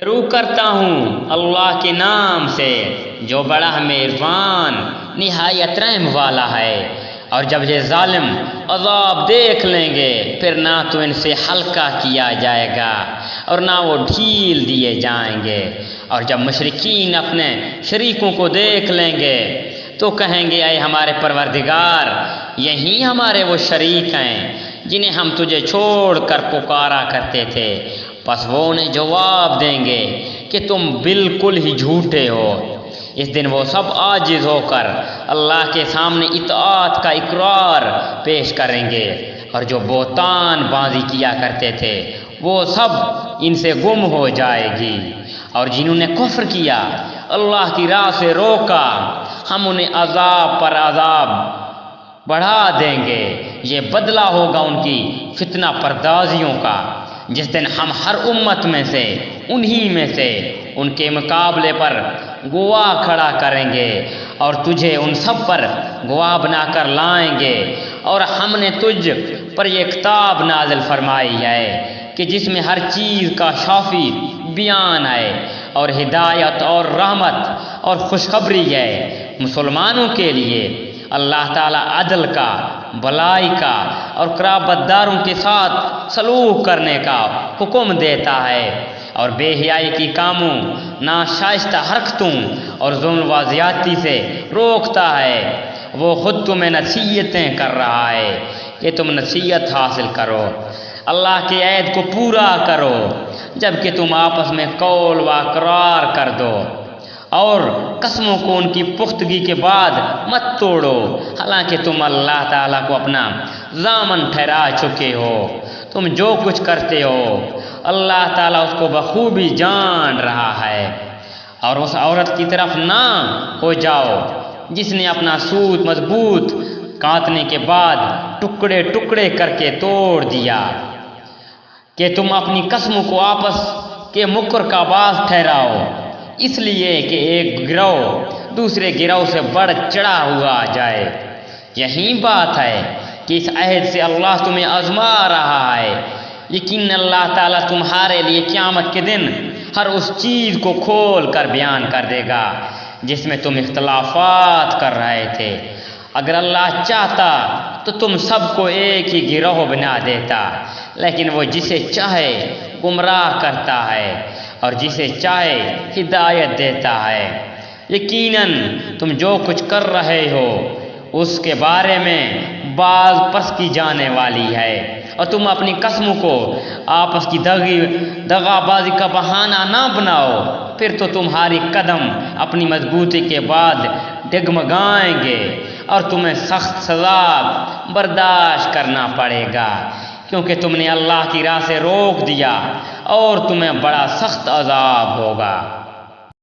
شروع کرتا ہوں اللہ کے نام سے جو بڑا مہربان نہایت رحم والا ہے۔ اور جب یہ ظالم عذاب دیکھ لیں گے پھر نہ تو ان سے ہلکا کیا جائے گا اور نہ وہ ڈھیل دیے جائیں گے۔ اور جب مشرکین اپنے شریکوں کو دیکھ لیں گے تو کہیں گے اے ہمارے پروردگار، یہی ہمارے وہ شریک ہیں جنہیں ہم تجھے چھوڑ کر پکارا کرتے تھے۔ پس وہ انہیں جواب دیں گے کہ تم بالکل ہی جھوٹے ہو۔ اس دن وہ سب عاجز ہو کر اللہ کے سامنے اطاعت کا اقرار پیش کریں گے، اور جو بہتان بازی کیا کرتے تھے وہ سب ان سے گم ہو جائے گی۔ اور جنہوں نے کفر کیا، اللہ کی راہ سے روکا، ہم انہیں عذاب پر عذاب بڑھا دیں گے۔ یہ بدلہ ہوگا ان کی فتنہ پردازیوں کا، جس دن ہم ہر امت میں سے انہی میں سے ان کے مقابلے پر گواہ کھڑا کریں گے، اور تجھے ان سب پر گواہ بنا کر لائیں گے۔ اور ہم نے تجھ پر یہ کتاب نازل فرمائی ہے کہ جس میں ہر چیز کا شافی بیان ہے، اور ہدایت اور رحمت اور خوشخبری ہے مسلمانوں کے لیے۔ اللہ تعالیٰ عدل کا، بلائی کا اور قرابت داروں کے ساتھ سلوک کرنے کا حکم دیتا ہے، اور بے حیائی کی کاموں، ناشائستہ حرکتوں اور ظلم و زیادتی سے روکتا ہے۔ وہ خود تمہیں نصیحتیں کر رہا ہے کہ تم نصیحت حاصل کرو، اللہ کے عہد کو پورا کرو، جب کہ تم آپس میں قول و اقرار کر دو، اور قسموں کو ان کی پختگی کے بعد مت توڑو، حالانکہ تم اللہ تعالیٰ کو اپنا ضامن ٹھہرا چکے ہو۔ تم جو کچھ کرتے ہو اللہ تعالیٰ اس کو بخوبی جان رہا ہے۔ اور اس عورت کی طرف نہ ہو جاؤ جس نے اپنا سوت مضبوط کاٹنے کے بعد ٹکڑے ٹکڑے کر کے توڑ دیا، کہ تم اپنی قسموں کو آپس کے مکر کا باعث ٹھہراؤ، اس لیے کہ ایک گروہ دوسرے گروہ سے بڑھ چڑھا ہوا جائے۔ یہی بات ہے کہ اس عہد سے اللہ تمہیں آزما رہا ہے۔ یقین اللہ تعالیٰ تمہارے لیے قیامت کے دن ہر اس چیز کو کھول کر بیان کر دے گا جس میں تم اختلافات کر رہے تھے۔ اگر اللہ چاہتا تو تم سب کو ایک ہی گروہ بنا دیتا، لیکن وہ جسے چاہے گمراہ کرتا ہے اور جسے چاہے ہدایت دیتا ہے۔ یقیناً تم جو کچھ کر رہے ہو اس کے بارے میں باز پرس کی جانے والی ہے، اور تم اپنی قسموں کو آپس کی دغا بازی کا بہانہ نہ بناؤ، پھر تو تمہاری قدم اپنی مضبوطی کے بعد ڈگمگائیں گے، اور تمہیں سخت سزا برداشت کرنا پڑے گا، کیونکہ تم نے اللہ کی راہ سے روک دیا، اور تمہیں بڑا سخت عذاب ہوگا۔